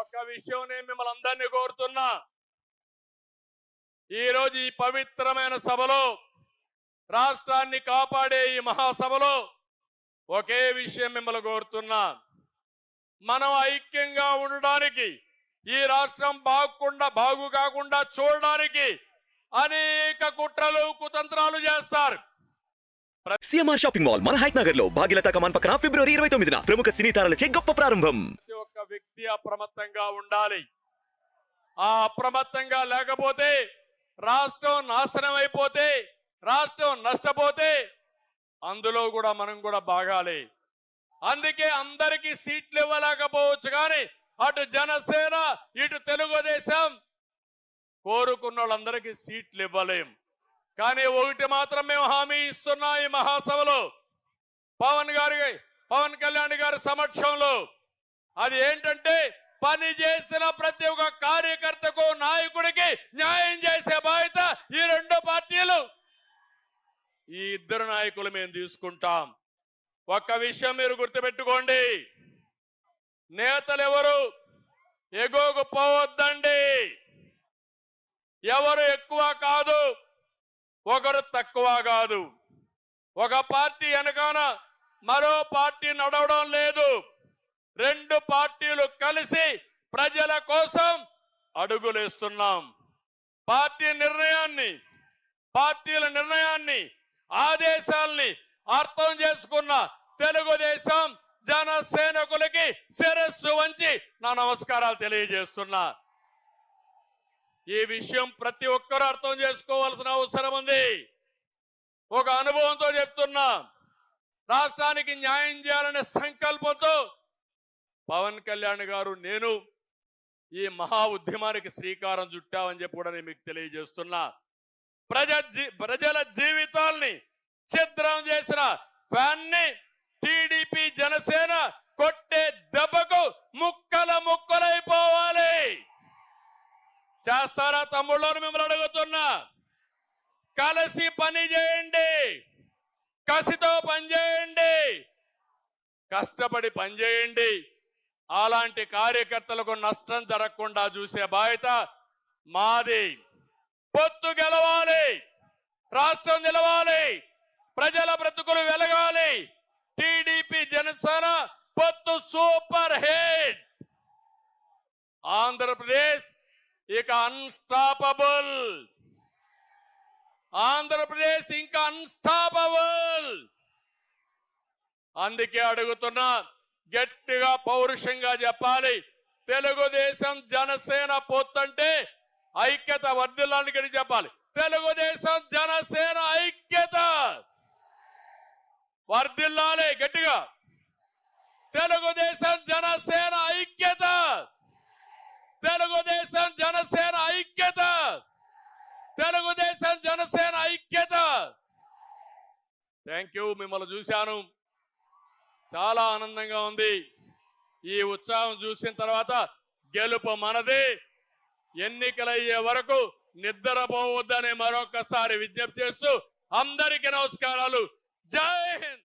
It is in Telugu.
ఒక్క విషయం నేను మిమ్మల్ని అందరినీ కోరుతున్నా. ఈరోజు ఈ పవిత్రమైన సభలో, రాష్ట్రాన్ని కాపాడే ఈ మహాసభలో ఒకే విషయం మిమ్మల్ని కోరుతున్నా. మనం ఐక్యంగా ఉండడానికి, ఈ రాష్ట్రం బాగు కాకుండా చూడడానికి అనేక కుట్రలు కుతంత్రాలు చేస్తారు. సిఎంఆర్ షాపింగ్ మాల్ మన హైట్ నగర్ లో భాగ్యలతా కమాన్ పక్కన ఫిబ్రవరి 29న ప్రముఖ సినీ తారలచే గొప్ప ప్రారంభం. ప్రతి ఒక్క వ్యక్తి అప్రమత్తంగా ఉండాలి. ఆ అప్రమత్తంగా లేకపోతే రాష్ట్రం నాశనం అయిపోతే, రాష్ట్రం నష్టపోతే అందులో కూడా మనం కూడా బాగాలి. అందుకే అందరికీ సీట్లు ఇవ్వలేకపోవచ్చు, కానీ అటు జనసేన ఇటు తెలుగుదేశం కోరుకున్న వాళ్ళందరికీ సీట్లు ఇవ్వలేం. కానీ ఒకటి మాత్రం మేము హామీ ఇస్తున్నా ఈ మహాసభలో, పవన్ కళ్యాణ్ గారి సమక్షంలో. అది ఏంటంటే, పని చేసిన ప్రతి ఒక్క కార్యకర్తకు, నాయకుడికి న్యాయం చేసే బాధ్యత ఈ రెండు పార్టీలు, ఈ ఇద్దరు నాయకులు మేము తీసుకుంటాం. ఒక్క విషయం మీరు గుర్తుపెట్టుకోండి, నేతలు ఎవరు ఎగోకు పోవద్దండి. ఎవరు ఎక్కువ కాదు, ఒకరు తక్కువ కాదు. ఒక పార్టీ వెనకాల మరో పార్టీ నడవడం లేదు. రెండు పార్టీలు కలిసి ప్రజల కోసం అడుగులేస్తున్నాం. పార్టీల నిర్ణయాన్ని ఆదేశాల్ని అర్థం చేసుకున్న తెలుగుదేశం జనసేనకులకి శిరస్సు వంచి నా నమస్కారాలు తెలియజేస్తున్నా. ఈ విషయం ప్రతి ఒక్కరూ అర్థం చేసుకోవాల్సిన అవసరం ఉంది. ఒక అనుభవంతో చెప్తున్నా, రాష్ట్రానికి న్యాయం చేయాలనే సంకల్పంతో పవన్ కళ్యాణ్ గారు, నేను ఈ మహా ఉద్యమానికి శ్రీకారం చుట్టామని చెప్పి కూడా నేను మీకు తెలియజేస్తున్నా. ప్రజల జీవితాల్ని ఛిద్రం చేసిన ఫ్యాన్ని టీడీపీ జనసేన కొట్టే దెబ్బకు ముక్కలైపోవాలి. చేస్తారా తమ్ముళ్ళని మిమ్మల్ని అడుగుతున్నా. కలిసి పని చేయండి, కసితో పనిచేయండి, కష్టపడి పనిచేయండి. అలాంటి కార్యకర్తలకు నష్టం జరగకుండా చూసే బాధ్యత మాది. పొత్తు గెలవాలి, రాష్ట్రం నిలవాలి, ప్రజల బ్రతుకులు వెలగాలి. టీడీపీ జనసేన పొత్తు సూపర్ హిట్. ఆంధ్రప్రదేశ్ ఇక అన్స్టాపబుల్. ఆంధ్రప్రదేశ్ ఇంకా అన్స్టాపబుల్. అందుకే అడుగుతున్నా, గట్టిగా పౌరుషంగా చెప్పాలి. తెలుగుదేశం జనసేన పొత్తంటే ఐక్యత వర్ధిల్లాలని చెప్పాలి. తెలుగుదేశం జనసేన ఐక్యత వర్ధిల్లాలి గట్టిగా. తెలుగుదేశం జనసేన ఐక్యత, తెలుగుదేశం జనసేన ఐక్యత, తెలుగుదేశం జనసేన ఐక్యత. Thank you. మిమ్మల్ని చూశాను, చాలా ఆనందంగా ఉంది. ఈ ఉత్సాహం చూసిన తర్వాత గెలుపు మనది. ఎన్నికలయ్యే వరకు నిద్రపోవద్దని మరొకసారి విజ్ఞప్తి చేస్తూ అందరికీ నమస్కారాలు. జై హింద్.